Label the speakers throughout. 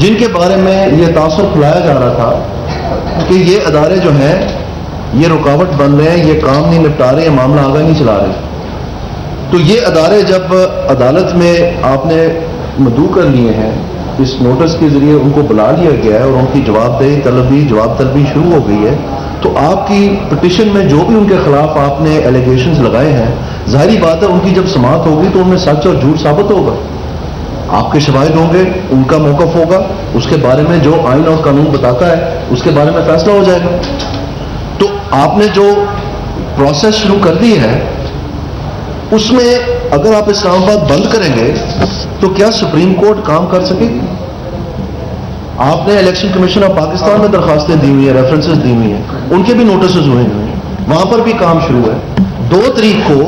Speaker 1: جن کے بارے میں یہ تاثر پھیلایا جا رہا تھا کہ یہ ادارے جو ہیں یہ رکاوٹ بن رہے ہیں, یہ کام نہیں نپٹا رہے, یہ معاملہ آگے نہیں چلا رہے. تو یہ ادارے جب عدالت میں آپ نے مدعو کر لیے ہیں, اس نوٹس کے ذریعے ان کو بلا لیا گیا ہے اور ان کی جواب طلبی شروع ہو گئی ہے, تو آپ کی پٹیشن میں جو بھی ان کے خلاف آپ نے ایلیگیشنز لگائے ہیں, ظاہری بات ہے ان کی جب سماعت ہوگی تو ان میں سچ اور جھوٹ ثابت ہوگا. آپ کے شواہد ہوں گے, ان کا موقف ہوگا, اس کے بارے میں جو آئین اور قانون بتاتا ہے اس کے بارے میں فیصلہ ہو جائے گا. تو آپ نے جو پروسیس شروع کر دی ہے اس میں اگر آپ اسلام آباد بند کریں گے تو کیا سپریم کورٹ کام کر سکے گی؟ آپ نے الیکشن کمیشن آف پاکستان میں درخواستیں دی ہوئی ہیں, ریفرنسز دی ہوئی ہیں, ان کے بھی نوٹسز ہوئے ہیں, وہاں پر بھی کام شروع ہے. 2 تاریخ کو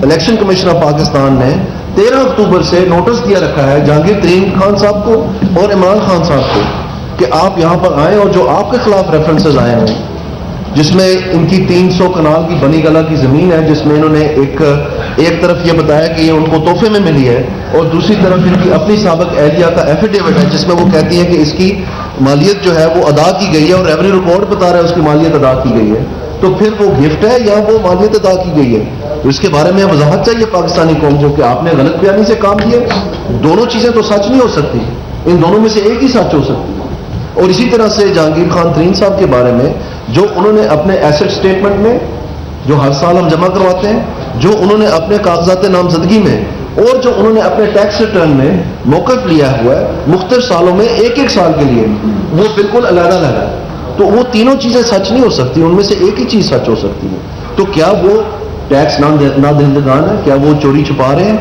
Speaker 1: الیکشن کمیشن آف پاکستان نے 13 اکتوبر سے نوٹس دیا رکھا ہے جہانگیر ترین خان صاحب کو اور عمران خان صاحب کو کہ آپ یہاں پر آئیں, اور جو آپ کے خلاف ریفرنسز آئے ہیں جس میں ان کی 300 کنال کی بنی گلا کی زمین ہے, جس میں انہوں نے ایک طرف یہ بتایا کہ یہ ان کو تحفے میں ملی ہے, اور دوسری طرف ان کی اپنی سابق اہلیہ کا ایفیڈیوٹ ہے جس میں وہ کہتی ہیں کہ اس کی مالیت جو ہے وہ ادا کی گئی ہے, اور ریونیو ریکارڈ بتا رہا ہے اس کی مالیت ادا کی گئی ہے. تو پھر وہ گفٹ ہے یا وہ مالیت ادا کی گئی ہے؟ تو اس کے بارے میں وضاحت چاہیے پاکستانی قوم کو کہ آپ نے غلط بیانی سے کام کیا. دونوں چیزیں تو سچ نہیں ہو سکتی, ان دونوں میں سے ایک ہی سچ ہو سکتی ہے. اور اسی طرح سے جہانگیر خان ترین صاحب کے بارے میں جو انہوں نے اپنے ایسٹ سٹیٹمنٹ میں جو ہر سال ہم جمع کرواتے ہیں, جو انہوں نے اپنے کاغذات نامزدگی میں, اور جو انہوں نے اپنے ٹیکس ریٹرن میں موقف لیا ہوا ہے مختلف سالوں میں 1-1 سال کے لیے, وہ بالکل علیحدہ ہے. تو وہ تینوں چیزیں سچ نہیں ہو سکتی, ان میں سے ایک ہی چیز سچ ہو سکتی ہے. تو کیا وہ ٹیکس نہ دہندگان ہے؟ کیا وہ چوری چھپا رہے ہیں؟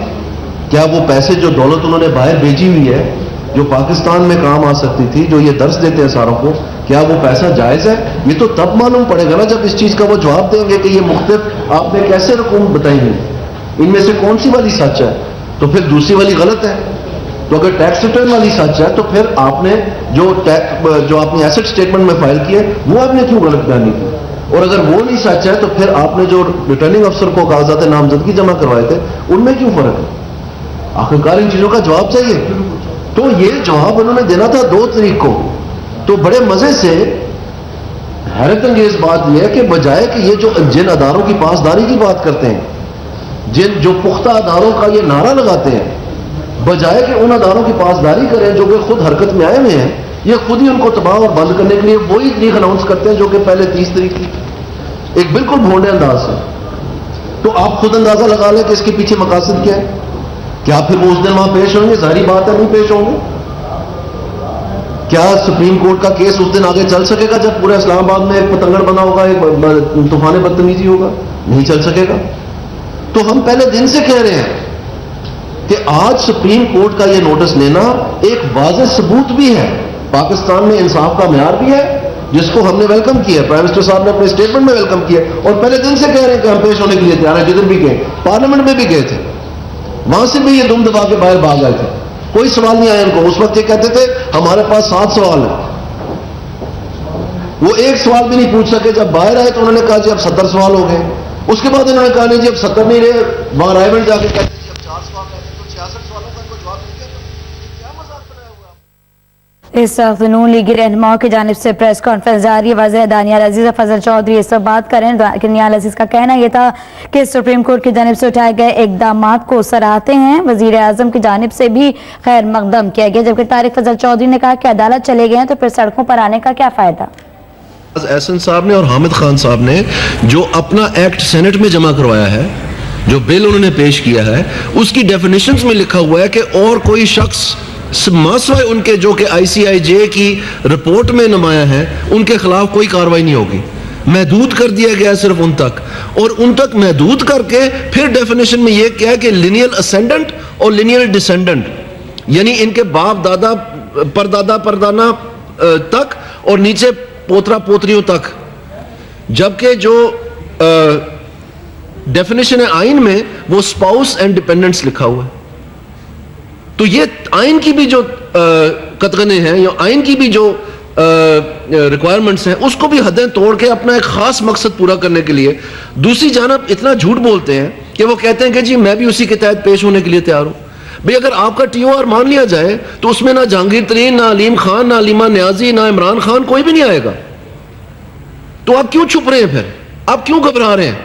Speaker 1: کیا وہ پیسے جو دولت انہوں نے باہر بھیجی ہوئی ہے جو پاکستان میں کام آ سکتی تھی, جو یہ درس دیتے ہیں ساروں کو, کیا وہ پیسہ جائز ہے؟ یہ تو تب معلوم پڑے گا نا جب اس چیز کا وہ جواب دیں گے کہ یہ مختلف آپ نے کیسے رقوم بتائی ہیں, ان میں سے کون سی والی سچ ہے, تو پھر دوسری والی غلط ہے. تو اگر ٹیکس ریٹرن والی سچ ہے تو پھر آپ نے جو آپ نے ایسٹ سٹیٹمنٹ میں فائل کیے وہ آپ نے کیوں غلط بیانی کی, اور اگر وہ نہیں سچ ہے تو پھر آپ نے جو ریٹرننگ افسر کو کاغذات نامزدگی جمع کروائے تھے ان میں کیوں فرق ہے؟ آخرکار ان چیزوں کا جواب چاہیے. تو یہ جواب انہوں نے دینا تھا 2 تاریخ کو. تو بڑے مزے سے حیرت انگیز بات یہ ہے کہ بجائے کہ یہ جو جن اداروں کی پاسداری کی بات کرتے ہیں, جو پختہ اداروں کا یہ نعرہ لگاتے ہیں, بجائے کہ ان اداروں کی پاسداری کریں جو کہ خود حرکت میں آئے ہوئے ہیں, یہ خود ہی ان کو تباہ اور بند کرنے کے لیے وہی تاریخ اناؤنس کرتے ہیں جو کہ پہلے 30 تاریخ تھی, ایک بالکل بھونڈے انداز سے. تو آپ خود اندازہ لگا لیں کہ اس کے پیچھے مقاصد کیا ہے. کیا پھر وہ اس دن وہاں پیش ہوں گے؟ ظاہری بات ہے نہیں پیش ہوں گے. کیا سپریم کورٹ کا کیس اس دن آگے چل سکے گا جب پورے اسلام آباد میں ایک پتنگڑ بنا ہوگا, ایک طوفان بدتمیزی ہوگا؟ نہیں چل سکے گا. تو ہم پہلے دن سے کہہ رہے ہیں کہ آج سپریم کورٹ کا یہ نوٹس لینا ایک واضح ثبوت بھی ہے, پاکستان میں انصاف کا معیار بھی ہے, جس کو ہم نے ویلکم کیا ہے. پرائم منسٹر صاحب نے اپنے اسٹیٹمنٹ میں ویلکم کیا, اور پہلے دن سے کہہ رہے ہیں کہ ہم پیش ہونے کے لیے تیار ہیں. جدھر بھی گئے, پارلیمنٹ میں بھی گئے تھے, وہاں سے بھی یہ دم دبا کے باہر بھاگ گئے تھے, کوئی سوال نہیں آیا ان کو. اس وقت یہ کہتے تھے ہمارے پاس 7 سوال ہیں, وہ ایک سوال بھی نہیں پوچھ سکے. جب باہر آئے تو انہوں نے کہا جی اب 70 سوال ہو گئے. اس کے بعد انہوں نے کہا نہیں جی اب 70 نہیں رہے, وہاں رائے بینٹ جا کے کہتے جی اب 4 سوال رہتے, تو 66 سوالوں کا کوئی جواب نہیں دیا. کیا مذاق بنایا ہوا؟
Speaker 2: اس وقت نون لیگی رہنماؤں کی جانب سے پریس کانفرنس جاری ہے. وزیر دانیال عزیز فضل چودھری اس پر بات کریں. دانیال عزیز کا کہنا یہ تھا کہ سپریم کورٹ کی جانب سے اٹھائے گئے اقدامات کو سراہتے ہیں. وزیر اعظم کی جانب سے بھی خیر مقدم کیا گیا, جبکہ طارق فضل چودھری نے کہا کہ عدالت چلے گئے ہیں تو پھر سڑکوں پر آنے کا کیا فائدہ.
Speaker 1: احسن صاحب نے اور حامد خان صاحب نے جو اپنا ایکٹ سینٹ میں جمع کروایا ہے, جو بل انہوں نے پیش کیا ہے, اس کی ڈیفینیشنز میں لکھا ہوا ہے کہ اور کوئی شخص ماسوائے ان کے جو کہ ICIJ کی رپورٹ میں نمایاں ہیں, ان کے خلاف کوئی کاروائی نہیں ہوگی. محدود کر دیا گیا صرف ان تک, اور ان تک محدود کر کے پھر ڈیفینیشن میں یہ کیا کہ لینیل اسینڈنٹ اور لینیل ڈسینڈنٹ, یعنی ان کے باپ دادا پردادا پردانا تک اور نیچے پوترا پوتریوں تک. جبکہ جو ڈیفینیشن ہے آئین میں وہ اسپاؤس اینڈ ڈیپینڈنٹس لکھا ہوا ہے. تو یہ آئین کی بھی جو قطغنے ہیں یا آئین کی بھی جو ریکوائرمنٹس ہیں, اس کو بھی حدیں توڑ کے اپنا ایک خاص مقصد پورا کرنے کے لیے دوسری جانب اتنا جھوٹ بولتے ہیں کہ وہ کہتے ہیں کہ جی میں بھی اسی کے تحت پیش ہونے کے لیے تیار ہوں.
Speaker 3: بھئی اگر آپ کا ٹی او آر مان لیا جائے تو اس میں نہ جہانگیر ترین، نہ علیم خان، نہ علیمہ نیازی، نہ عمران خان، کوئی بھی نہیں آئے گا. تو آپ کیوں چھپ رہے ہیں؟ پھر آپ کیوں گھبرا رہے ہیں؟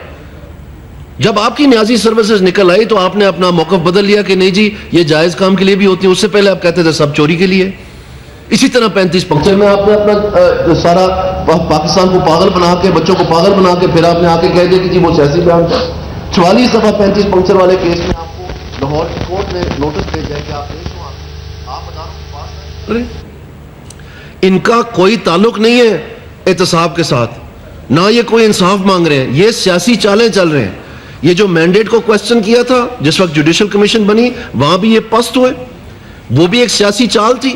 Speaker 3: جب آپ کی نیازی سروسز نکل آئی تو آپ نے اپنا موقف بدل لیا کہ نہیں جی یہ جائز کام کے لیے بھی ہوتی ہے. اس سے پہلے آپ کہتے تھے سب چوری کے لیے. اسی طرح 35 پنکچر
Speaker 1: میں آپ نے اپنا سارا پاکستان کو پاگل بنا کے، بچوں کو پاگل بنا کے پھر آپ نے آ کے کہہ دیا کہ جی وہ سیاسی بیان تھا. 44 دفعہ 35 پنکچر والے کیس میں آپ کو لاہور کورٹ نے نوٹس بھیجا ہے کہ آپ پیش ہوں. آپ اداروں کے پاس ہیں.
Speaker 3: ان کا کوئی تعلق نہیں ہے احتساب کے ساتھ، نہ یہ کوئی انصاف مانگ رہے ہیں. یہ سیاسی چالیں چل رہے ہیں. یہ جو مینڈیٹ کو کوسچن کیا تھا جس وقت جوڈیشل کمیشن بنی، وہاں بھی یہ پست ہوئے. وہ بھی ایک سیاسی چال تھی،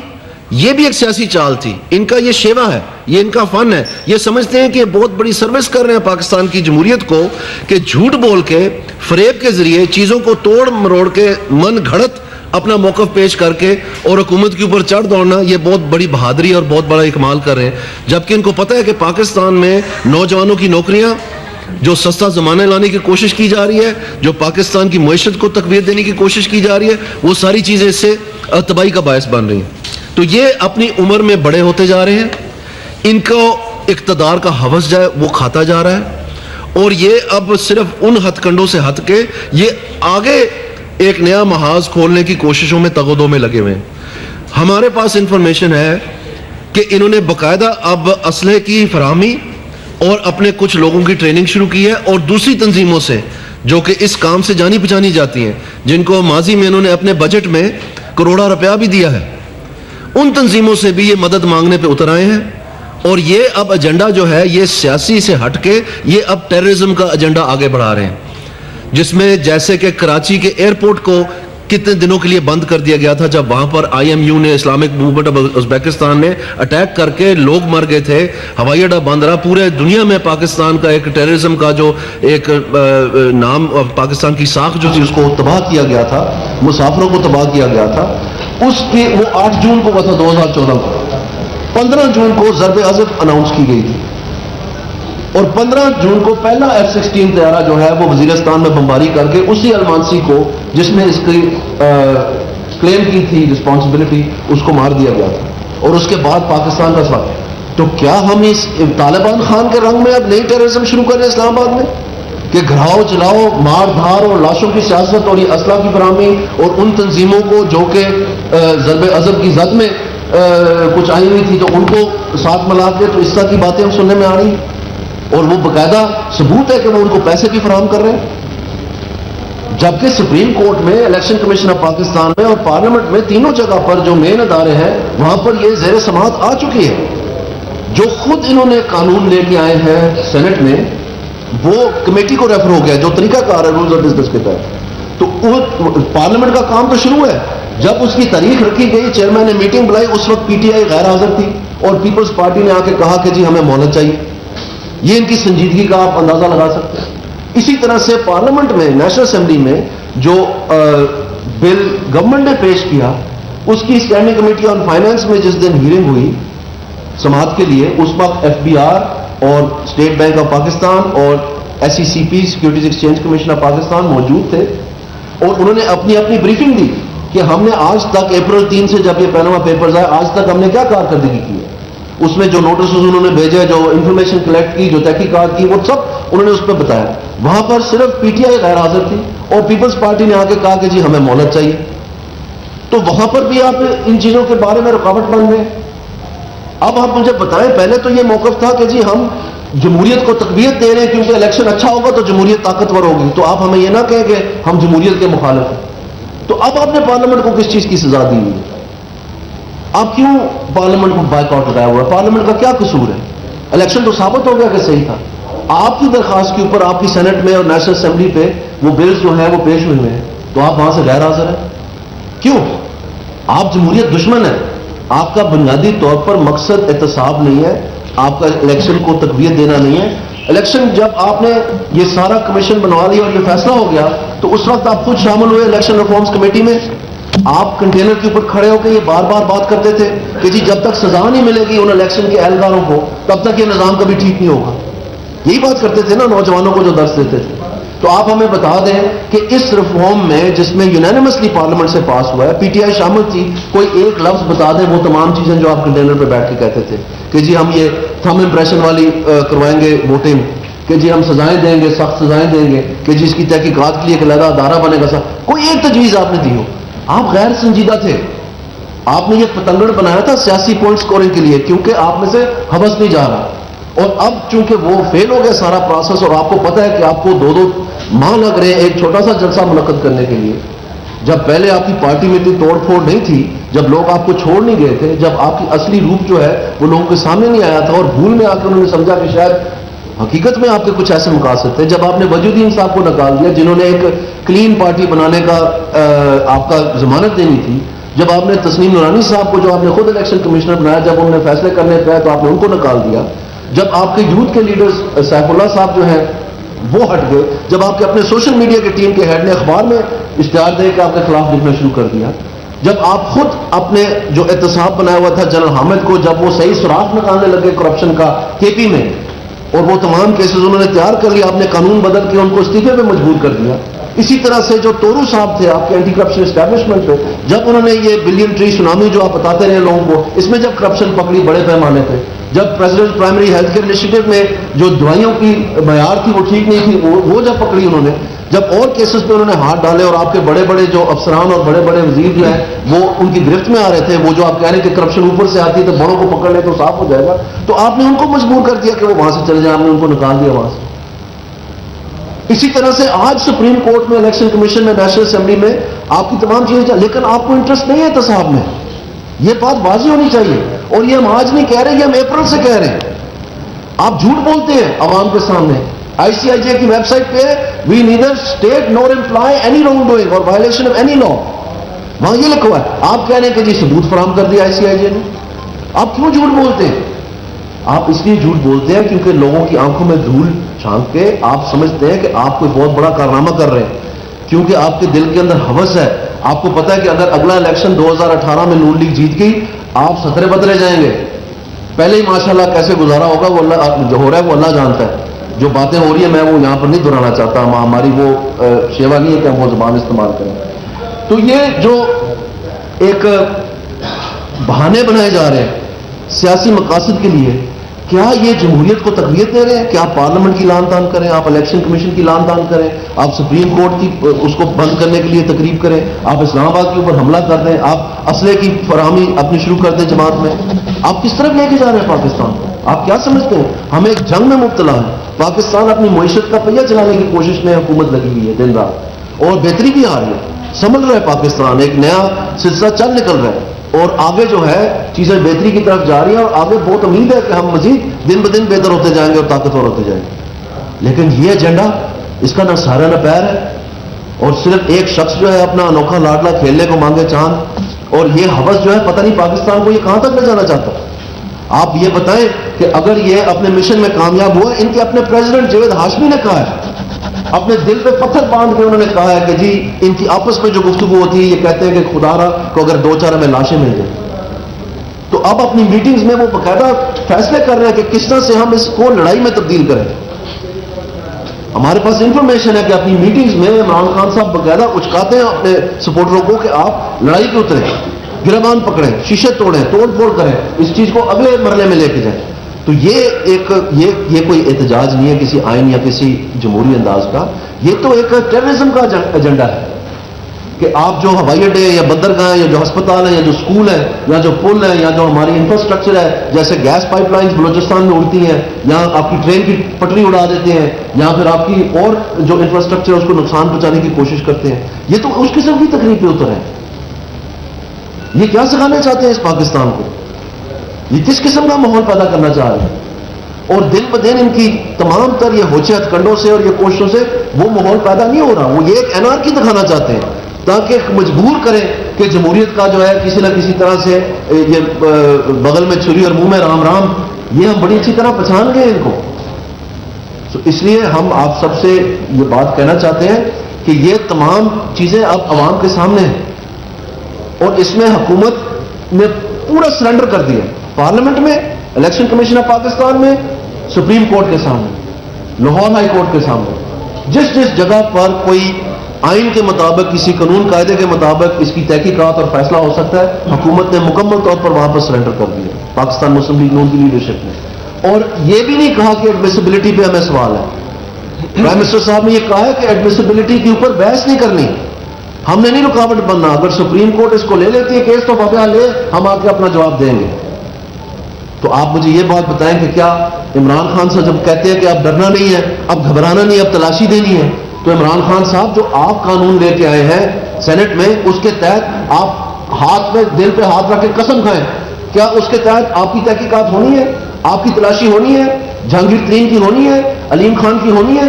Speaker 3: یہ بھی ایک سیاسی چال تھی. ان کا یہ شیوا ہے، یہ ان کا فن ہے. یہ سمجھتے ہیں کہ یہ بہت بڑی سروس کر رہے ہیں پاکستان کی جمہوریت کو، کہ جھوٹ بول کے، فریب کے ذریعے چیزوں کو توڑ مروڑ کے، من گھڑت اپنا موقف پیش کر کے اور حکومت کے اوپر چڑھ دوڑنا، یہ بہت بڑی بہادری اور بہت بڑا اکمال کر رہے ہیں. جبکہ ان کو پتہ ہے کہ پاکستان میں نوجوانوں کی نوکریاں، جو سستا زمانہ لانے کی کوشش کی جا رہی ہے، جو پاکستان کی معیشت کو تقویت دینے کی کوشش کی جا رہی ہے، وہ ساری چیزیں اس سے تباہی کا باعث بن رہی ہیں. تو یہ اپنی عمر میں بڑے ہوتے جا رہے ہیں. ان کو اقتدار کا ہوس جائے وہ کھاتا جا رہا ہے. اور یہ اب صرف ان ہتھ کنڈوں سے ہٹ کے یہ آگے ایک نیا محاذ کھولنے کی کوششوں میں تغدوں میں لگے ہوئے ہیں. ہمارے پاس انفارمیشن ہے کہ انہوں نے باقاعدہ اب اسلحے کی فراہمی اور اپنے کچھ لوگوں کی ٹریننگ شروع کی ہے، اور دوسری تنظیموں سے جو کہ اس کام سے جانی پہچانی جاتی ہیں، جن کو ماضی میں انہوں نے اپنے بجٹ میں کروڑا روپیہ بھی دیا ہے، ان تنظیموں سے بھی یہ مدد مانگنے پہ اتر آئے ہیں. اور یہ اب ایجنڈا جو ہے یہ سیاسی سے ہٹ کے یہ اب ٹیررزم کا ایجنڈا آگے بڑھا رہے ہیں، جس میں جیسے کہ کراچی کے ایئرپورٹ کو کتنے دنوں کے لیے بند کر دیا گیا تھا جب وہاں پر آئی ایم یو نے، اسلامک موومنٹ آف ازبیکستان نے اٹیک کر کے لوگ مر گئے تھے. ہوائی اڈا بند رہا. پورے دنیا میں پاکستان کا ایک ٹیررزم کا جو ایک نام، پاکستان کی ساکھ جو تھی اس کو تباہ کیا گیا تھا، مسافروں کو تباہ کیا گیا تھا. اس کی وہ 8 جون کو تھا 2014 کو. 15 جون کو ضرب عضب اناؤنس کی گئی تھی، اور 15 جون کو پہلا F-16 طیارہ جو ہے وہ وزیرستان میں بمباری کر کے اسی المانسی کو جس نے اس کی کلیم کی تھی رسپانسبلٹی، اس کو مار دیا گیا تھا. اور اس کے بعد پاکستان کا ساتھ. تو کیا ہم اس طالبان خان کے رنگ میں اب نئی ٹیررزم شروع کر رہے ہیں اسلام آباد میں، کہ گھراؤ چلاؤ، مار دھار اور لاشوں کی سیاست اور یہ اسلحہ کی فراہمی، اور ان تنظیموں کو جو کہ ضرب عضب کی زد میں کچھ آئی ہوئی تھی تو ان کو ساتھ ملا کے، تو اس طرح کی باتیں ہم سننے میں آ رہی ہیں. اور وہ باقاعدہ ثبوت ہے کہ وہ ان کو پیسے بھی فراہم کر رہے ہیں. جبکہ سپریم کورٹ میں، الیکشن کمیشن آف پاکستان میں اور پارلیمنٹ میں، تینوں جگہ پر جو مین ادارے ہیں وہاں پر یہ زیر سماعت آ چکی ہے. جو خود انہوں نے قانون لے کے آئے ہیں سینٹ میں، وہ کمیٹی کو ریفر ہو گیا جو طریقہ کار ہے رولز آف بزنس کے تحت. تو پارلیمنٹ کا کام تو شروع ہے. جب اس کی تاریخ رکھی گئی، چیئرمین نے میٹنگ بلائی، اس وقت پی ٹی آئی غیر حاضر تھی اور پیپلز پارٹی نے آ کے کہا کہ جی ہمیں مہلت چاہیے. یہ ان کی سنجیدگی کا آپ اندازہ لگا سکتے ہیں. اسی طرح سے پارلیمنٹ میں، نیشنل اسمبلی میں جو بل گورنمنٹ نے پیش کیا، اس کی اسٹینڈنگ کمیٹی آن فائنانس میں جس دن ہیئرنگ ہوئی سماعت کے لیے، اس وقت ایف بی آر اور اسٹیٹ بینک آف پاکستان اور S E C P, Securities Exchange Commission of Pakistan موجود تھے، اور انہوں نے اپنی بریفنگ دی کہ ہم نے آج تک اپریل 3 سے جب یہ پیناما پیپرز آئے آج تک ہم نے کیا کارکردگی کی ہے. اس میں جو نوٹسز انہوں نے بھیجے، جو انفارمیشن کلیکٹ کی، جو تحقیقات کی، وہ سب انہوں نے اس پہ بتایا. وہاں پر صرف پی ٹی آئی غیر حاضر تھی اور پیپلز پارٹی نے آ کے کہا کہ جی ہمیں مہلت چاہیے. تو وہاں پر بھی آپ ان چیزوں کے بارے میں رکاوٹ بن گئے. اب آپ مجھے بتائیں، پہلے تو یہ موقف تھا کہ جی ہم جمہوریت کو تقویت دے رہے ہیں کیونکہ الیکشن اچھا ہوگا تو جمہوریت طاقتور ہوگی، تو آپ ہمیں یہ نہ کہیں کہ ہم جمہوریت کے مخالف ہیں. تو اب آپ نے پارلیمنٹ کو کس چیز کی سزا دی ہوئی ہے؟ آپ کیوں پارلیمنٹ کو بائیک آؤٹ کرایا ہوا ہے؟ پارلیمنٹ کا کیا قصور ہے؟ الیکشن تو ثابت ہو گیا کہ صحیح تھا. آپ کی درخواست کے اوپر آپ کی سینٹ میں اور نیشنل اسمبلی پہ وہ بلز جو ہیں وہ پیش ہوئے ہیں، تو آپ وہاں سے غیر حاضر ہیں. کیوں؟ آپ جمہوریت دشمن ہیں. آپ کا بنیادی طور پر مقصد احتساب نہیں ہے، آپ کا الیکشن کو تقویت دینا نہیں ہے. الیکشن جب آپ نے یہ سارا کمیشن بنوا لیا اور یہ فیصلہ ہو گیا تو اس وقت آپ خود شامل ہوئے الیکشن ریفارمز کمیٹی میں. آپ کنٹینر کے اوپر کھڑے ہو کے یہ بار بار بات کرتے تھے کہ جی جب تک سزا نہیں ملے گی ان الیکشن کے اہلکاروں کو تب تک یہ نظام کبھی ٹھیک نہیں ہوگا. یہی بات کرتے تھے نا نوجوانوں کو جو درس دیتے تھے.
Speaker 1: تو آپ ہمیں بتا دیں کہ اس ریفارم میں جس میں یونینیمسلی پارلیمنٹ سے پاس ہوا ہے, پی ٹی آئی شامل تھی, کوئی ایک لفظ بتا دیں وہ تمام چیزیں جو آپ کنٹینر پہ بیٹھ کے کہتے تھے کہ جی ہم یہ تھم امپریشن والی کروائیں گے ووٹنگ, کہ جی ہم سزائیں دیں گے, سخت سزائیں دیں گے, کہ جی اس کی تحقیقات کے لیے ایک علیحدہ ادارہ بنے گا. کوئی ایک تجویز آپ نے دی ہو؟ آپ غیر سنجیدہ تھے. آپ نے یہ پتنگڑ بنایا تھا سیاسی پوائنٹ سکورنگ کے لیے, کیونکہ آپ میں سے حوث نہیں جا رہا. اور اب چونکہ وہ فیل ہو گیا سارا پروسیس, اور آپ کو پتہ ہے کہ آپ کو 2 ماہ لگ رہے ہیں ایک چھوٹا سا جلسہ منعقد کرنے کے لیے, جب پہلے آپ کی پارٹی میں اتنی توڑ پھوڑ نہیں تھی, جب لوگ آپ کو چھوڑ نہیں گئے تھے, جب آپ کی اصلی روپ جو ہے وہ لوگوں کے سامنے نہیں آیا تھا, اور بھول میں آ کے انہوں نے سمجھا کہ شاید حقیقت میں آپ کے کچھ ایسے مقاصد تھے. جب آپ نے وجودین صاحب کو نکال دیا جنہوں نے ایک کلین پارٹی بنانے کا آپ کا ضمانت دینی تھی, جب آپ نے تسنیم نورانی صاحب کو جو آپ نے خود الیکشن کمشنر بنایا, جب انہوں نے فیصلے کرنے پہ تو آپ نے ان کو نکال دیا, جب آپ کے یوتھ کے لیڈرز سیف اللہ صاحب جو ہیں وہ ہٹ گئے, جب آپ کے اپنے سوشل میڈیا کے ٹیم کے ہیڈ نے اخبار میں اشتہار دے کے آپ کے خلاف لکھنا شروع کر دیا, جب آپ خود اپنے جو احتساب بنایا ہوا تھا جنرل حامد کو, جب وہ صحیح سراغ نکالنے لگے کرپشن کا کے پی میں, اور وہ تمام کیسز انہوں نے تیار کر لیا, آپ نے قانون بدل کے ان کو استعفے پہ مجبور کر دیا. اسی طرح سے جو تورو صاحب تھے آپ کے اینٹی کرپشن اسٹیبلشمنٹ پہ, جب انہوں نے یہ بلین ٹری سونامی جو آپ بتاتے رہے لوگوں کو, اس میں جب کرپشن پکڑی بڑے پیمانے پہ, جب president primary health care initiative میں جو دوائیوں کی معیار تھی وہ ٹھیک نہیں تھی, وہ جب پکڑی انہوں نے, جب اور کیسز پہ انہوں نے ہاتھ ڈالے, اور آپ کے بڑے بڑے جو افسران اور بڑے بڑے وزیر جو ہیں وہ ان کی گرفت میں آ رہے تھے, وہ جو آپ کہہ رہے ہیں کہ کرپشن اوپر سے آتی ہے تو بڑوں کو پکڑ لے تو صاف ہو جائے گا, تو آپ نے ان کو مجبور کر دیا کہ وہ وہاں سے چلے جائیں, آپ نے ان کو نکال دیا وہاں سے. اسی طرح سے آج سپریم کورٹ میں, الیکشن کمیشن میں, نیشنل اسمبلی میں آپ کی تمام چیزیں, لیکن آپ کو انٹرسٹ نہیں ہے احتساب میں. یہ بات واضح ہونی چاہیے, اور یہ ہم آج نہیں کہہ رہے, یہ ہم اپریل سے کہہ رہے ہیں. آپ جھوٹ بولتے ہیں عوام کے سامنے. آئی سی آئی جے کی ویب سائٹ پہ وی نیدر اسٹیٹ نور امپلائی اینی رانگ ڈوئنگ اور وائلیشن آف اینی لا, وہاں یہ لکھا ہوا ہے. آپ کہہ رہے ہیں کہ جی ثبوت فراہم کر دیا آئی سی آئی جے نے. آپ کیوں جھوٹ بولتے ہیں؟ آپ اس لیے جھوٹ بولتے ہیں کیونکہ لوگوں کی آنکھوں میں دھول چھانک کے آپ سمجھتے ہیں کہ آپ کوئی بہت بڑا کارنامہ کر رہے ہیں, کیونکہ آپ کے دل کے اندر ہوس ہے. آپ کو پتا ہے کہ اگر اگلا الیکشن 2018 میں نون لیگ جیت گئی, آپ سترے بدلے جائیں گے. پہلے ہی ماشاءاللہ کیسے گزارا ہوگا وہ اللہ جو ہو رہا ہے وہ اللہ جانتا ہے. جو باتیں ہو رہی ہیں میں وہ یہاں پر نہیں دہرانا چاہتا, ہماری وہ شیوا نہیں ہے کہ ہم وہ زبان استعمال کریں. تو یہ جو ایک بہانے بنائے جا رہے ہیں سیاسی مقاصد کے لیے, کیا یہ جمہوریت کو تقویت دے رہے ہیں کہ آپ پارلیمنٹ کی لان تان کریں, آپ الیکشن کمیشن کی لان تان کریں, آپ سپریم کورٹ کی اس کو بند کرنے کے لیے تقریب کریں, آپ اسلام آباد کے اوپر حملہ کر دیں, آپ اسلحے کی فراہمی اپنی شروع کر دیں جماعت میں. آپ کس طرف لے کے جا رہے ہیں پاکستان کو؟ آپ کیا سمجھتے ہیں ہم ایک جنگ میں مبتلا ہیں؟ پاکستان اپنی معیشت کا پہیہ چلانے کی کوشش میں حکومت لگی ہوئی ہے دن رات, اور بہتری بھی آ رہی ہے, سنبھل رہا ہے پاکستان, ایک نیا سلسلہ چل نکل رہا ہے, اور آگے جو ہے چیزیں بہتری کی طرف جا رہی ہیں, اور آگے بہت امید ہے کہ ہم مزید دن بدن بہتر ہوتے جائیں گے اور طاقتور ہوتے جائیں گے. لیکن یہ ایجنڈا, اس کا نہ سارا نہ پیر ہے, اور صرف ایک شخص جو ہے اپنا انوکھا لاڈلا کھیلنے کو مانگے چاند, اور یہ ہوس جو ہے پتہ نہیں پاکستان کو یہ کہاں تک لے جانا چاہتا. آپ یہ بتائیں کہ اگر یہ اپنے مشن میں کامیاب ہوا, ان کے اپنے پریزیڈنٹ جاوید ہاشمی نے کہا ہے, اپنے دل پہ پتھر باندھ کے انہوں نے کہا ہے کہ جی ان کی آپس میں جو گفتگو ہوتی ہے یہ کہتے ہیں کہ خدا را کو اگر 2-4 ہمیں لاشیں مل جائیں. تو اب اپنی میٹنگز میں وہ باقاعدہ فیصلے کر رہے ہیں کہ کس طرح سے ہم اس کو لڑائی میں تبدیل کریں. ہمارے پاس انفارمیشن ہے کہ اپنی میٹنگز میں عمران خان صاحب باقاعدہ اچکاتے ہیں اپنے سپورٹروں کو کہ آپ لڑائی پہ اتریں, گربان پکڑیں, شیشے توڑیں, توڑ پھوڑ کریں, اس چیز کو اگلے مرحلے میں لے کے جائیں. تو یہ کوئی احتجاج نہیں ہے کسی آئین یا کسی جمہوری انداز کا, یہ تو ایک ٹیررزم کا ایجنڈا ہے کہ آپ جو ہوائی اڈے یا بندرگاہیں یا جو ہسپتال ہیں یا جو اسکول ہیں یا جو پل ہیں یا جو ہماری انفراسٹرکچر ہے, جیسے گیس پائپ لائنز بلوچستان میں اڑتی ہیں, یہاں آپ کی ٹرین کی پٹری اڑا دیتے ہیں, یا پھر آپ کی اور جو انفراسٹرکچر ہے اس کو نقصان پہنچانے کی کوشش کرتے ہیں, یہ تو اس قسم کی تقریب پہ اتر ہے. یہ کیا سکھانا چاہتے ہیں اس پاکستان کو؟ یہ کس قسم کا ماحول پیدا کرنا چاہ رہے ہیں؟ اور دن بدن ان کی تمام تر یہ ہوچے ہتھ کنڈوں سے اور یہ کوششوں سے وہ ماحول پیدا نہیں ہو رہا. وہ یہ ایک انارکی دکھانا چاہتے ہیں تاکہ مجبور کریں کہ جمہوریت کا جو ہے کسی نہ کسی طرح سے یہ بغل میں چھری اور منہ میں رام رام, یہ ہم بڑی اچھی طرح پہچان گئے ان کو. تو اس لیے ہم آپ سب سے یہ بات کہنا چاہتے ہیں کہ یہ تمام چیزیں اب عوام کے سامنے ہیں, اور اس میں حکومت نے پورا سرنڈر کر دیا, پارلیمنٹ میں, الیکشن کمیشن آف پاکستان میں, سپریم کورٹ کے سامنے, لاہور ہائی کورٹ کے سامنے. جس جس جگہ پر کوئی آئین کے مطابق کسی قانون قاعدے کے مطابق اس کی تحقیقات اور فیصلہ ہو سکتا ہے حکومت نے مکمل طور پر وہاں پر سرنڈر کر دیا پاکستان مسلم لیگ نون کی لیڈرشپ نے. اور یہ بھی نہیں کہا کہ ایڈمیسیبلٹی پہ ہمیں سوال ہے. پرائم منسٹر صاحب نے یہ کہا ہے کہ ایڈمیسیبلٹی کے اوپر بحث نہیں کرنی, ہم نے نہیں رکاوٹ بننا. اگر سپریم کورٹ اس کو لے لیتی ہے کیس تو واقعہ لے, ہم آ کے اپنا جواب دیں گے. تو آپ مجھے یہ بات بتائیں کہ کیا عمران خان صاحب جب کہتے ہیں کہ اب ڈرنا نہیں ہے, اب گھبرانا نہیں, اب تلاشی دینی ہے, تو عمران خان صاحب جو آپ قانون لے کے آئے ہیں سینٹ میں, اس کے تحت آپ ہاتھ میں دل پہ ہاتھ رکھ کے قسم کھائیں, کیا اس کے تحت آپ کی تحقیقات ہونی ہے, آپ کی تلاشی ہونی ہے, جہانگیر ترین کی ہونی ہے, علیم خان کی ہونی ہے؟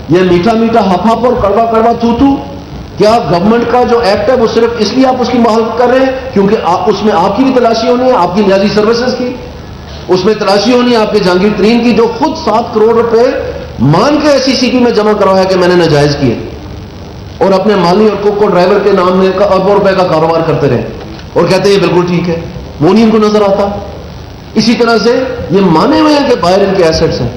Speaker 1: یہ میٹھا میٹھا ہپ ہپ اور کڑوا کڑوا تو تو, کیا گورنمنٹ کا جو ایکٹ ہے وہ صرف اس لیے آپ اس کی مخالفت کر رہے ہیں کیونکہ اس میں آپ کی بھی تلاشی ہونی ہے, آپ کی نیازی سروسز کی اس میں تلاشی ہونی ہے, آپ کے جہانگیر ترین کی جو خود 7 کروڑ روپے مان کے ایس سی سی میں جمع کروایا کہ میں نے ناجائز کیے, اور اپنے مالی اور کوکو ڈرائیور کے نام میں اربوں روپے کا کاروبار کرتے رہے اور کہتے ہیں یہ بالکل ٹھیک ہے, وہ نہیں ان کو نظر آتا. اسی طرح سے یہ مانے ہوئے ہیں کہ باہر ان کے ایسٹس ہیں,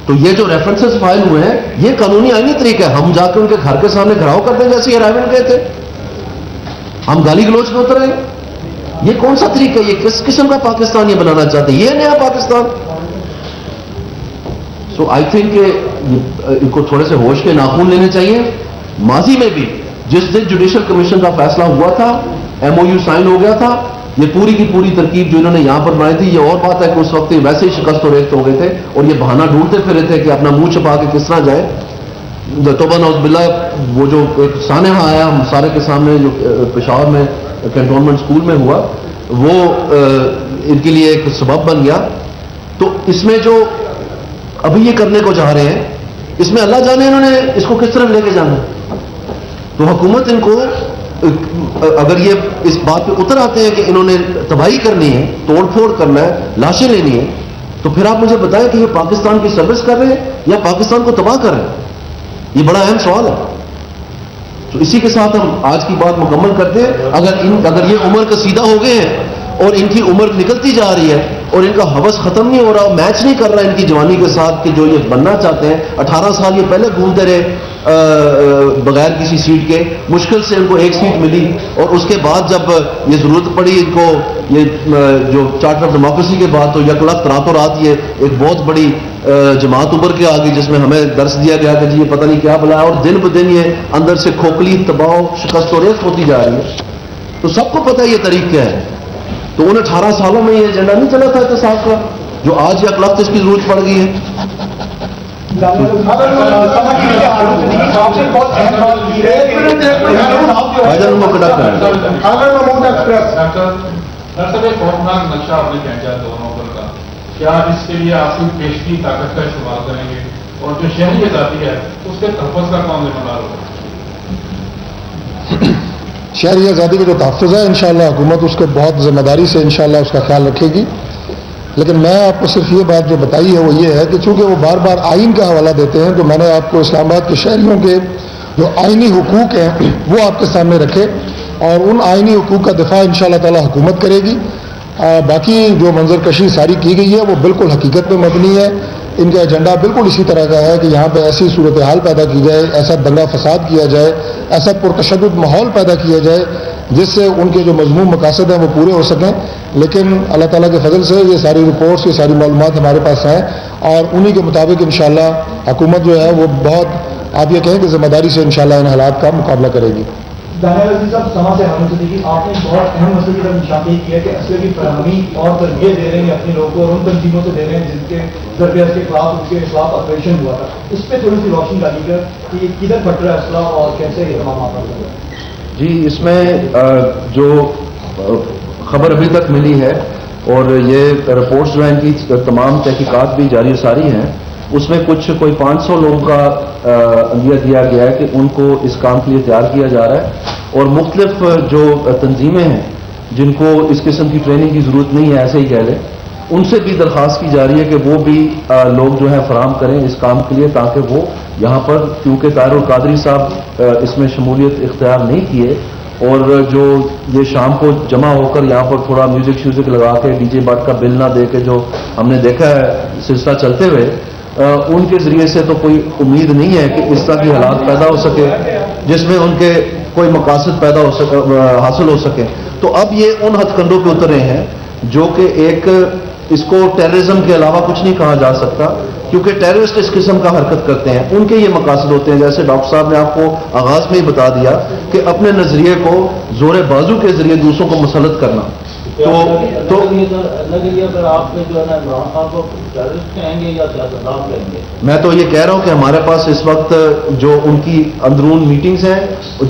Speaker 1: تو یہ جو ریفرنسز فائل ہوئے ہیں یہ قانونی آئینی طریقہ ہے. ہم جا کے ان کے گھر کے سامنے گھراؤ کر دیں جیسے یہ رائیون گئے تھے, ہم گالی گلوچ میں اترے, یہ کون سا طریقہ ہے؟ یہ کس قسم کا پاکستان یہ بنانا چاہتے ہیں؟ یہ نیا پاکستان. سو آئی تھنک کہ ان کو تھوڑے سے ہوش کے ناخن لینے چاہیے. ماضی میں بھی جس دن جوڈیشل کمیشن کا فیصلہ ہوا تھا, ایم او یو سائن ہو گیا تھا, یہ پوری کی پوری ترکیب جو انہوں نے یہاں پر بنائی تھی, یہ اور بات ہے کہ اس وقت ویسے ہی شکست و ریخت ہو گئے تھے اور یہ بہانہ ڈھونڈتے پھر رہے تھے کہ اپنا منہ چھپا کے کس طرح جائے. توبہ نعوذ باللہ, وہ جو ایک سانحہ آیا ہم سارے کے سامنے جو پشاور میں کنٹونمنٹ اسکول میں ہوا, وہ ان کے لیے ایک سبب بن گیا. تو اس میں جو ابھی یہ کرنے کو چاہ رہے ہیں, اس میں اللہ جانے انہوں نے اس کو کس طرح لے کے جانا. تو حکومت ان کو اگر یہ اس بات پہ اتر آتے ہیں کہ انہوں نے تباہی کرنی ہے, توڑ پھوڑ کرنا ہے, لاشیں لینی ہے, تو پھر آپ مجھے بتائیں کہ یہ پاکستان کی سروس کر رہے ہیں یا پاکستان کو تباہ کر رہے ہیں؟ یہ بڑا اہم سوال ہے. تو اسی کے ساتھ ہم آج کی بات مکمل کرتے ہیں. اگر یہ عمر کا سیدھا ہو گئے ہیں اور ان کی عمر نکلتی جا رہی ہے اور ان کا ہوس ختم نہیں ہو رہا, میچ نہیں کر رہا ان کی جوانی کے ساتھ کہ جو یہ بننا چاہتے ہیں. 18 سال یہ پہلے گھومتے رہے بغیر کسی سیٹ کے, مشکل سے ان کو ایک سیٹ ملی, اور اس کے بعد جب یہ ضرورت پڑی ان کو یہ جو چارٹر آف ڈیموکریسی کے بعد, تو یک لخت راتوں رات یہ ایک بہت بڑی جماعت ابھر کے آ گئی جس میں ہمیں درس دیا گیا کہ جی یہ پتہ نہیں کیا بلا, اور دن بہ دن یہ اندر سے کھوکھلی, تباہ, شکست و ریخت ہوتی جا رہی ہے. تو سب کو پتہ ہے یہ طریق کیا ہے. تو ان 18 سالوں میں یہ ایجنڈا نہیں چلا تھا احتساب کا, جو آج یک لخت اس کی ضرورت پڑ گئی ہے.
Speaker 4: نقشہ آپ نے کھینچا دونوں کا, کیا اس کے لیے آپ کی پیشگی طاقت کا استعمال کریں گے, اور جو شہری آزادی ہے اس کے تحفظ کا کام ذمہ دار ہوگا؟
Speaker 5: شہری آزادی کا جو تحفظ ہے انشاءاللہ حکومت اس کو بہت ذمہ داری سے انشاءاللہ اس کا خیال رکھے گی. لیکن میں آپ کو صرف یہ بات جو بتائی ہے وہ یہ ہے کہ چونکہ وہ بار بار آئین کا حوالہ دیتے ہیں, تو میں نے آپ کو اسلام آباد کے شہریوں کے جو آئینی حقوق ہیں وہ آپ کے سامنے رکھے, اور ان آئینی حقوق کا دفاع انشاءاللہ تعالی حکومت کرے گی. باقی جو منظر کشی ساری کی گئی ہے وہ بالکل حقیقت پہ مبنی ہے. ان کا ایجنڈا بالکل اسی طرح کا ہے کہ یہاں پہ ایسی صورتحال پیدا کی جائے, ایسا دنگا فساد کیا جائے, ایسا پرتشدد ماحول پیدا کیا جائے جس سے ان کے جو مضمون مقاصد ہیں وہ پورے ہو سکیں. لیکن اللہ تعالیٰ کے فضل سے یہ ساری رپورٹس, یہ ساری معلومات ہمارے پاس ہیں, اور انہی کے مطابق انشاءاللہ حکومت جو ہے وہ بہت آپ یہ کہیں کہ ذمہ داری سے انشاءاللہ ان حالات کا مقابلہ کرے گی.
Speaker 6: دانیال عزیز صاحب, سما سے ہم سے دیکھیے آپ نے بہت اہم مسئلے کی طرف نشاندہی کی ہے کہ اسلحے کی فراہمی اور تربیت دے رہے ہیں اپنے لوگوں کو, اور ان تنظیموں سے دے رہے ہیں جن کے ذریعے کے خلاف ان کے خلاف آپریشن ہوا تھا. اس پہ تھوڑی سی روشنی ڈالی کر کہ یہ کدھر پھٹ رہا ہے اسلحہ اور کیسے یہ تمام آپ کر رہے ہیں؟
Speaker 1: جی, اس میں جو خبر ابھی تک ملی ہے اور یہ رپورٹس جو ہیں ان کی تمام تحقیقات بھی جاری و ساری ہیں, اس میں کوئی 500 لوگوں کا اندیہ دیا گیا ہے کہ ان کو اس کام کے لیے تیار کیا جا رہا ہے, اور مختلف جو تنظیمیں ہیں جن کو اس قسم کی ٹریننگ کی ضرورت نہیں ہے ایسے ہی کہہ لیں, ان سے بھی درخواست کی جا رہی ہے کہ وہ بھی لوگ جو ہیں فراہم کریں اس کام کے لیے, تاکہ وہ یہاں پر, کیونکہ طاہر القادری صاحب اس میں شمولیت اختیار نہیں کیے, اور جو یہ شام کو جمع ہو کر یہاں پر تھوڑا میوزک شیوزک لگا کے ڈی جے بٹ کا بل نہ دے کے جو ہم نے دیکھا ہے سلسلہ چلتے ہوئے, ان کے ذریعے سے تو کوئی امید نہیں ہے کہ اس طرح کی حالات پیدا ہو سکے جس میں ان کے کوئی مقاصد پیدا ہو سکے، حاصل ہو سکے. تو اب یہ ان ہتھ کنڈوں پہ اتر رہے ہیں جو کہ ایک اس کو ٹیررزم کے علاوہ کچھ نہیں کہا جا سکتا، کیونکہ ٹیررسٹ اس قسم کا حرکت کرتے ہیں، ان کے یہ مقاصد ہوتے ہیں. جیسے ڈاکٹر صاحب نے آپ کو آغاز میں ہی بتا دیا کہ اپنے نظریے کو زور بازو کے ذریعے دوسروں کو مسلط کرنا. تو
Speaker 6: آپ جو ہے نا عمران خان کو ٹیررسٹ کہیں گے یا سیاستدان کہیں گے؟
Speaker 1: میں تو یہ کہہ رہا ہوں کہ ہمارے پاس اس وقت جو ان کی اندرون میٹنگز ہیں،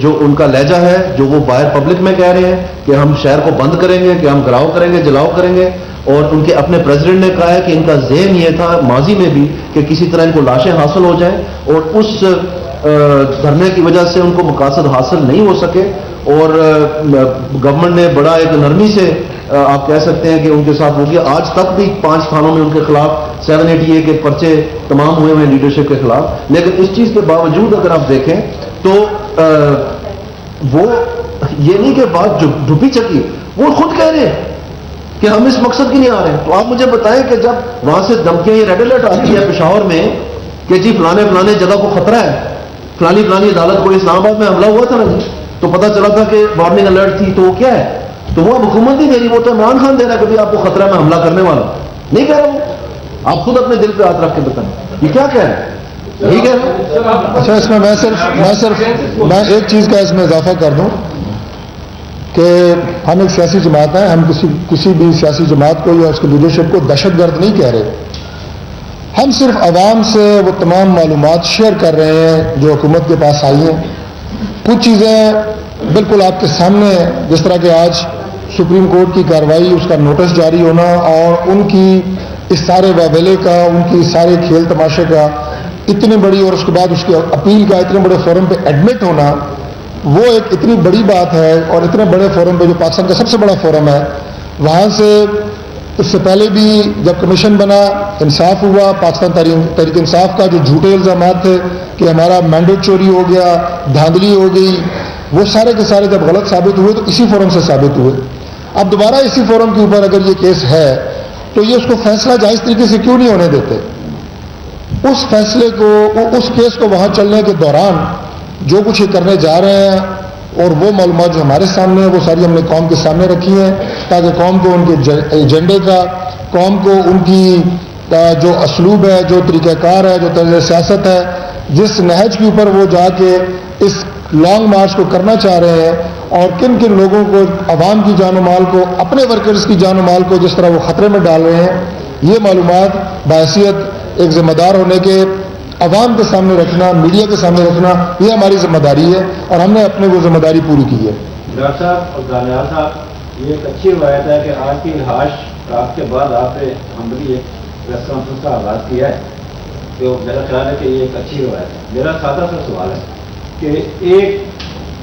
Speaker 1: جو ان کا لہجہ ہے، جو وہ باہر پبلک میں کہہ رہے ہیں کہ ہم شہر کو بند کریں گے، کہ ہم گراؤ کریں گے، جلاؤ کریں گے، اور ان کے اپنے پریزیڈنٹ نے کہا ہے کہ ان کا ذہن یہ تھا ماضی میں بھی کہ کسی طرح ان کو لاشیں حاصل ہو جائیں، اور اس دھرنے کی وجہ سے ان کو مقاصد حاصل نہیں ہو سکے. اور گورنمنٹ نے بڑا ایک نرمی سے آپ کہہ سکتے ہیں کہ ان کے ساتھ ہو گیا. آج تک بھی 5 تھانوں میں ان کے خلاف 780A کے پرچے تمام ہوئے ہیں لیڈرشپ کے خلاف. لیکن اس چیز کے باوجود اگر آپ دیکھیں تو وہ یہ نہیں کہ بات جو ڈھپی چکی، وہ خود کہہ رہے ہیں کہ ہم اس مقصد کی نہیں آ رہے ہیں. تو آپ مجھے بتائیں کہ جب وہاں سے دھمکیاں، یہ ریڈ الرٹ آتی ہے پشاور میں کہ جی فلانے جگہ کو خطرہ ہے، فلانی عدالت کو اسلام آباد میں حملہ ہوا تھا نا جی، تو پتہ چلا تھا کہ وارننگ الرٹ تھی، تو وہ کیا ہے؟ تو وہ اب حکومت نہیں دے رہی، وہ تو عمران خان دے رہا ہے کہ آپ کو خطرہ ہے، میں حملہ کرنے والا نہیں کہہ رہا ہوں. آپ خود اپنے دل پہ ہاتھ رکھ کے بتائیں یہ کیا کہہ رہے ہیں؟ یہی کہہ رہے ہیں.
Speaker 5: اچھا، اس میں میں ایک چیز کا اس میں اضافہ کر دوں کہ ہم ایک سیاسی جماعت ہیں، ہم کسی بھی سیاسی جماعت کو یا اس کی لیڈرشپ کو دہشت گرد نہیں کہہ رہے. ہم صرف عوام سے وہ تمام معلومات شیئر کر رہے ہیں جو حکومت کے پاس آئی ہیں. کچھ چیزیں بالکل آپ کے سامنے ہیں، جس طرح کہ آج سپریم کورٹ کی کارروائی، اس کا نوٹس جاری ہونا اور ان کی اس سارے ویولے کا، ان کی سارے کھیل تماشے کا اتنی بڑی، اور اس کے بعد اس کی اپیل کا اتنے بڑے فورم پہ ایڈمٹ ہونا، وہ ایک اتنی بڑی بات ہے. اور اتنے بڑے فورم پہ جو پاکستان کا سب سے بڑا فورم ہے، وہاں سے اس سے پہلے بھی جب کمیشن بنا، انصاف ہوا، پاکستان تحریک انصاف کا جو جھوٹے الزامات تھے کہ ہمارا مینڈیٹ چوری ہو گیا، دھاندلی ہو گئی، وہ سارے کے سارے جب غلط ثابت ہوئے تو اسی فورم سے ثابت ہوئے. اب دوبارہ اسی فورم کے اوپر اگر یہ کیس ہے تو یہ اس کو فیصلہ جائز طریقے سے کیوں نہیں ہونے دیتے؟ اس فیصلے کو، اس کیس کو وہاں چلنے کے دوران جو کچھ یہ کرنے جا رہے ہیں، اور وہ معلومات جو ہمارے سامنے ہیں وہ ساری ہم نے قوم کے سامنے رکھی ہیں تاکہ قوم کو ان کے ایجنڈے کا، قوم کو ان کی جو اسلوب ہے، جو طریقہ کار ہے، جو طرز سیاست ہے، جس نہج کے اوپر وہ جا کے اس لانگ مارچ کو کرنا چاہ رہے ہیں، اور کن کن لوگوں کو، عوام کی جان و مال کو، اپنے ورکرز کی جان و مال کو جس طرح وہ خطرے میں ڈال رہے ہیں، یہ معلومات بحیثیت ایک ذمہ دار ہونے کے عوام کے سامنے رکھنا، میڈیا کے سامنے رکھنا، یہ ہماری ذمہ داری ہے اور ہم نے اپنے وہ ذمہ داری پوری کی ہے.
Speaker 7: ڈاکٹر صاحب اور دانیال صاحب، یہ ایک اچھی روایت ہے کہ آج کی رہائش رات کے بعد آپ نے عملی ایک پریس کانفرنس کا آغاز کیا ہے، تو میرا خیال ہے کہ یہ ایک اچھی روایت ہے. میرا سادہ سا سوال ہے کہ ایک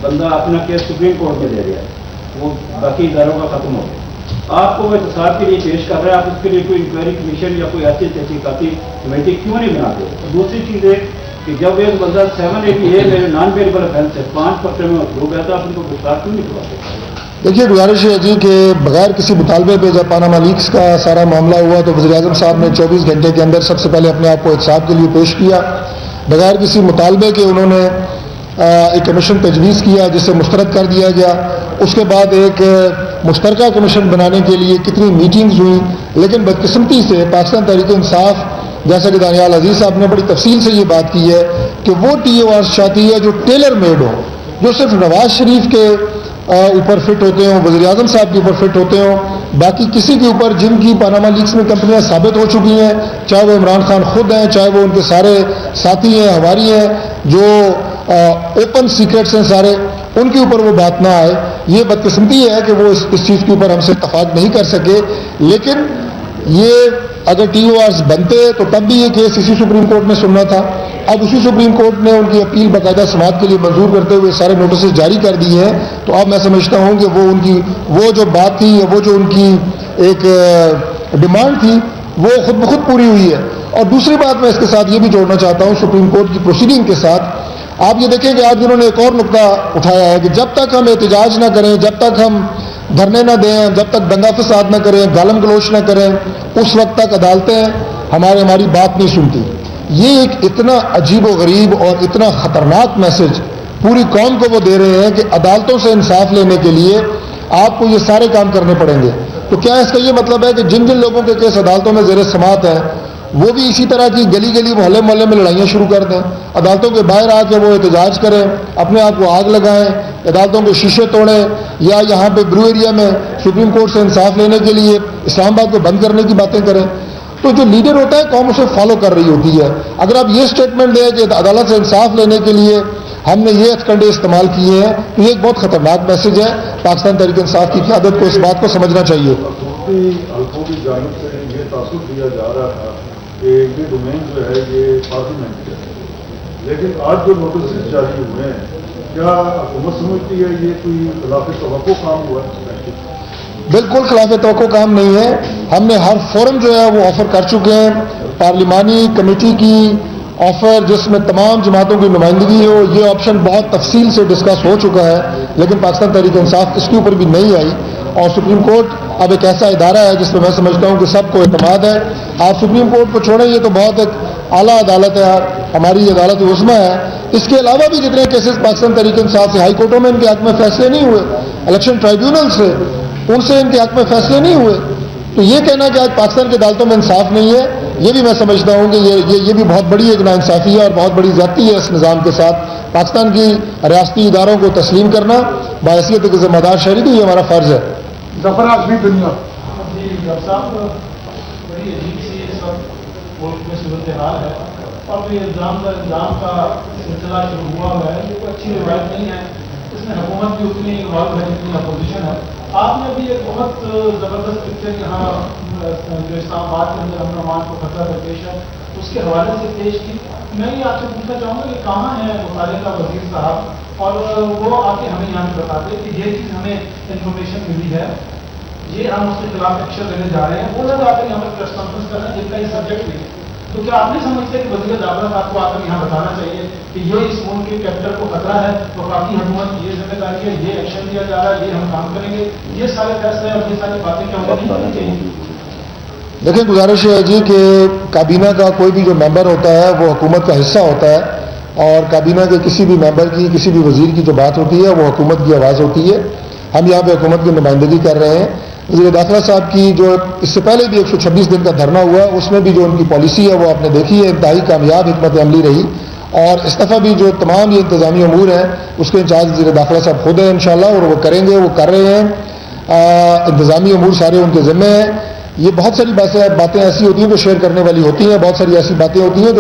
Speaker 7: بندہ اپنا کیس سپریم کورٹ میں دے دیا ہے، وہ باقی اداروں کا ختم ہو گیا، آپ کو وہ احتساب کے لیے پیش کر رہے ہیں، آپ اس کے لیے کوئی انکوائری کمیشن یا کوئی ایسی تحقیقاتی کمیٹی کیوں نہیں بناتے؟ دوسری چیز ہے کہ جب ایک بندہ 780A میں نان ویریبل افینس ہے، 5 پرچے میں مطلوب ہے، تو آپ ان کو گرفتار کیوں نہیں کرواتے؟
Speaker 5: دیکھیے، گزارش ہے جی کہ بغیر کسی مطالبے پہ جب پاناما لیکس کا سارا معاملہ ہوا تو وزیر اعظم صاحب نے 24 گھنٹے کے اندر سب سے پہلے اپنے آپ کو احتساب کے لیے پیش کیا. بغیر کسی مطالبے کے انہوں نے ایک کمیشن تجویز کیا جسے مسترد کر دیا گیا. اس کے بعد ایک مشترکہ کمیشن بنانے کے لیے کتنی میٹنگز ہوئیں، لیکن بدقسمتی سے پاکستان تحریک انصاف، جیسا کہ دانیال عزیز صاحب نے بڑی تفصیل سے یہ بات کی ہے کہ وہ TORs چاہتی ہے جو ٹیلر میڈ ہو، جو صرف نواز شریف کے اوپر فٹ ہوتے ہوں، وزیر اعظم صاحب کے اوپر فٹ ہوتے ہوں، باقی کسی کے اوپر جن کی پاناما لیکس میں کمپنیاں ثابت ہو چکی ہیں، چاہے وہ عمران خان خود ہیں، چاہے وہ ان کے سارے ساتھی ہیں، ہماری ہیں، جو اوپن سیکرٹس ہیں سارے، ان کے اوپر وہ بات نہ آئے. یہ بدقسمتی ہے کہ وہ اس چیز کے اوپر ہم سے اتفاق نہیں کر سکے. لیکن یہ اگر TORs بنتے تو تب بھی یہ کیس اسی سپریم کورٹ میں سننا تھا. اب اسی سپریم کورٹ نے ان کی اپیل باقاعدہ سماعت کے لیے منظور کرتے ہوئے سارے نوٹسز جاری کر دیے ہیں. تو اب میں سمجھتا ہوں کہ وہ جو بات تھی، وہ جو ان کی ایک ڈیمانڈ تھی، وہ خود بخود پوری ہوئی ہے. اور دوسری بات میں اس کے ساتھ یہ بھی جوڑنا چاہتا ہوں سپریم کورٹ کی پروسیڈنگ کے ساتھ. آپ یہ دیکھیں کہ آج انہوں نے ایک اور نقطہ اٹھایا ہے کہ جب تک ہم احتجاج نہ کریں، جب تک ہم دھرنے نہ دیں، جب تک دنگا فساد نہ کریں، گالم گلوچ نہ کریں، اس وقت تک عدالتیں ہماری بات نہیں سنتی. یہ ایک اتنا عجیب و غریب اور اتنا خطرناک میسج پوری قوم کو وہ دے رہے ہیں کہ عدالتوں سے انصاف لینے کے لیے آپ کو یہ سارے کام کرنے پڑیں گے. تو کیا اس کا یہ مطلب ہے کہ جن جن لوگوں کے کیس عدالتوں میں زیر سماعت ہیں وہ بھی اسی طرح کی گلی گلی محلے محلے میں لڑائیاں شروع کر دیں, عدالتوں کے باہر آ کے وہ احتجاج کریں, اپنے آپ کو آگ لگائیں, عدالتوں کے شیشے توڑیں, یا یہاں پہ بلو ایریا میں سپریم کورٹ سے انصاف لینے کے لیے اسلام آباد کو بند کرنے کی باتیں کریں. تو جو لیڈر ہوتا ہے قوم اسے فالو کر رہی ہوتی ہے. اگر آپ یہ اسٹیٹمنٹ دیں کہ عدالت سے انصاف لینے کے لیے ہم نے یہ کنڈے استعمال کیے ہیں, تو یہ ایک بہت خطرناک میسج ہے. پاکستان تحریک انصاف کی قیادت کو اس بات کو سمجھنا چاہیے.
Speaker 8: حلقوں کی جانب سے یہ تاثر دیا جا رہا تھا کہ یہ ڈومین جو ہے یہ پارلیمنٹ ہے, لیکن آج جو نوٹسز جاری ہوئے ہیں کیا حکومت سمجھتی ہے یہ کوئی خلاف توقع کام ہوا ہے؟
Speaker 5: بالکل خلاف توقع کام نہیں ہے. ہم نے ہر فورم جو ہے وہ آفر کر چکے ہیں. پارلیمانی کمیٹی کی آفر جس میں تمام جماعتوں کی نمائندگی ہو, یہ آپشن بہت تفصیل سے ڈسکس ہو چکا ہے, لیکن پاکستان تحریک انصاف اس کے اوپر بھی نہیں آئی. اور سپریم کورٹ اب ایک ایسا ادارہ ہے جس میں میں سمجھتا ہوں کہ سب کو اعتماد ہے. آپ سپریم کورٹ کو چھوڑیں, یہ تو بہت ایک اعلیٰ عدالت ہے, ہماری عدالت عظمیٰ ہے. اس کے علاوہ بھی جتنے کیسز پاکستان تحریک انصاف سے ہائی کورٹوں میں ان کے حق میں فیصلے نہیں ہوئے, الیکشن ٹرائیبیونل سے ان سے ان کے حق میں فیصلے نہیں ہوئے. تو یہ کہنا کہ آج پاکستان کی عدالتوں میں انصاف نہیں ہے, یہ بھی میں سمجھتا ہوں کہ یہ بھی بہت بڑی ایک ناانصافی ہے اور بہت بڑی زیادتی ہے اس نظام کے ساتھ. پاکستان کی ریاستی اداروں کو تسلیم کرنا بحیثیت ایک ذمہ دار شہری بھی یہ ہمارا فرض ہے.
Speaker 6: ظفر آزمی دنیا
Speaker 4: بڑی عجیب سی اس وقت ملک میں صورتحال ہے اور یہ الزام کا سلسلہ شروع ہوا ہے. یہ کوئی اچھی روایت نہیں ہے, اس میں حکومت بھی اتنی انوالو ہے جتنی اپوزیشن ہے. آپ نے بھی ایک بہت زبردست پکچر یہاں جو اسلام آباد کے اندر امن و امان کو خطرہ درپیش ہے اس کے حوالے سے پیش کی. میں یہ آپ سے پوچھنا چاہوں گا کہ کہاں ہے متعلقہ وزیر صاحب اور وہ آ کے ہمیں یہاں بتاتے کہ یہ چیز ہمیں انفارمیشن ملی ہے, یہ ہم اس کے خلاف ایکشن لینے جا رہے ہیں. وہ لوگ آ کر یہاں پر پریس کانفرنس کر رہے ہیں جن کا یہ سبجیکٹ نہیں ہے. تو کیا آپ نہیں سمجھتے کہ وزیر داخلہ صاحب کو آ کر یہاں بتانا چاہیے کہ یہ اس ملک کے کیپٹل کو خطرہ ہے, وفاقی حکومت کی یہ ذمہ داری ہے, یہ ایکشن لیا جا رہا ہے, یہ ہم کام کریں گے, یہ سارے فیصلے اور یہ ساری باتیں کیا نہیں کرنی چاہیے؟
Speaker 5: دیکھیں, گزارش یہ ہے جی کہ کابینہ کا کوئی بھی جو ممبر ہوتا ہے وہ حکومت کا حصہ ہوتا ہے, اور کابینہ کے کسی بھی ممبر کی کسی بھی وزیر کی جو بات ہوتی ہے وہ حکومت کی آواز ہوتی ہے. ہم یہاں پہ حکومت کی نمائندگی کر رہے ہیں. وزیر داخلہ صاحب کی جو اس سے پہلے بھی 126 دن کا دھرنا ہوا, اس میں بھی جو ان کی پالیسی ہے وہ آپ نے دیکھی ہے, انتہائی کامیاب حکمت عملی رہی. اور اس دفعہ بھی جو تمام یہ انتظامی امور ہیں اس کے انچارج وزیر داخلہ صاحب خود ہیں انشاءاللہ, اور وہ کریں گے, وہ کر رہے ہیں. انتظامی امور سارے ان کے ذمے ہیں. یہ بہت ساری باتیں ایسی ہوتی ہیں جو شیئر کرنے والی ہوتی ہیں, بہت ساری ایسی باتیں ہوتی ہیں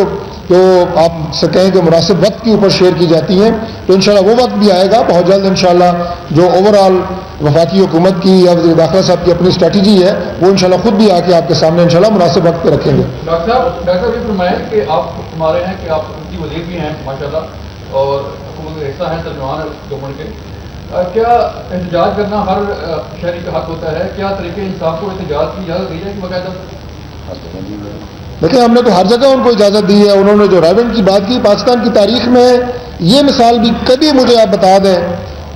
Speaker 5: جو آپ سے کہیں کہ مناسب وقت کے اوپر شیئر کی جاتی ہیں. تو انشاءاللہ وہ وقت بھی آئے گا بہت جلد انشاءاللہ. جو اوور آل وفاقی حکومت کی یا وزیر داخلہ صاحب کی اپنی اسٹریٹجی ہے وہ انشاءاللہ خود بھی آ کے آپ کے سامنے انشاءاللہ مناسب وقت پہ رکھیں گے.
Speaker 9: ڈاکٹر صاحب یہ فرمائیں کہ آپ ہمارے ہیں کہ آپ ان کی وزیر بھی ہیں ماشاءاللہ اور حکومت کا حصہ ہیں, ترجمان گورنمنٹ کے. کیا احتجاج کرنا ہر شہری کا حق ہوتا ہے؟ کیا طریقے انصاف کو احتجاج کی اجازت دی ہے کہ باقاعدہ؟
Speaker 5: دیکھیں, ہم نے تو ہر جگہ ان کو اجازت دی ہے. انہوں نے جو رائبنٹ کی بات کی, پاکستان کی تاریخ میں یہ مثال بھی کبھی مجھے آپ بتا دیں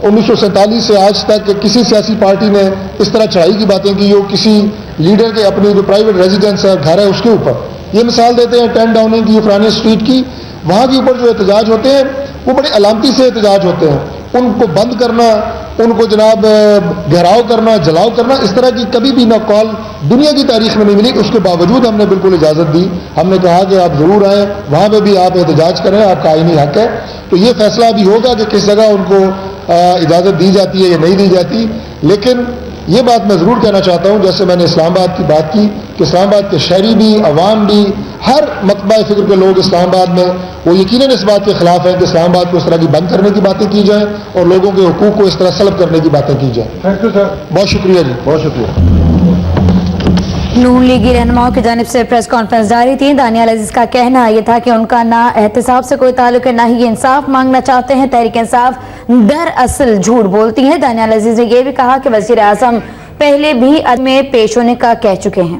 Speaker 5: 1947 سے آج تک کہ کسی سیاسی پارٹی نے اس طرح چڑھائی کی باتیں کی ہو کسی لیڈر کے اپنی جو پرائیویٹ ریزیڈنس ہے, گھر ہے, اس کے اوپر. یہ مثال دیتے ہیں 10 ڈاؤننگ کی, فرانی اسٹریٹ کی. وہاں کے اوپر جو احتجاج ہوتے ہیں وہ بڑے علامتی سے احتجاج ہوتے ہیں. ان کو بند کرنا, ان کو جناب گھیراؤ کرنا, جلاؤ کرنا, اس طرح کی کبھی بھی نہ کال دنیا کی تاریخ میں نہیں ملی. اس کے باوجود ہم نے بالکل اجازت دی. ہم نے کہا کہ آپ ضرور آئیں, وہاں پہ بھی آپ احتجاج کریں, آپ کا آئینی حق ہے. تو یہ فیصلہ بھی ہوگا کہ کس جگہ ان کو اجازت دی جاتی ہے یا نہیں دی جاتی. لیکن یہ بات میں ضرور کہنا چاہتا ہوں, جیسے میں نے اسلام آباد کی بات کی, کہ اسلام آباد کے شہری بھی, عوام بھی, ہر مطبع فکر کے لوگ اسلام آباد میں وہ یقیناً اس بات کے خلاف ہیں کہ اسلام آباد کو اس طرح کی بند کرنے کی باتیں کی جائیں اور لوگوں کے حقوق کو اس طرح سلب کرنے کی باتیں کی جائیں.
Speaker 6: Thank you sir.
Speaker 5: بہت شکریہ جی, بہت شکریہ.
Speaker 2: نون لیگی رہنماؤں کی جانب سے پریس کانفرنس جاری تھی. دانیال عزیز کا کہنا یہ تھا کہ ان کا نہ احتساب سے کوئی تعلق ہے, نہ ہی انصاف مانگنا چاہتے ہیں. تحریک انصاف دراصل جھوٹ بولتی ہے. دانیال عزیز نے یہ بھی کہا کہ وزیر اعظم پہلے بھی عدم پیش ہونے کا کہہ چکے ہیں.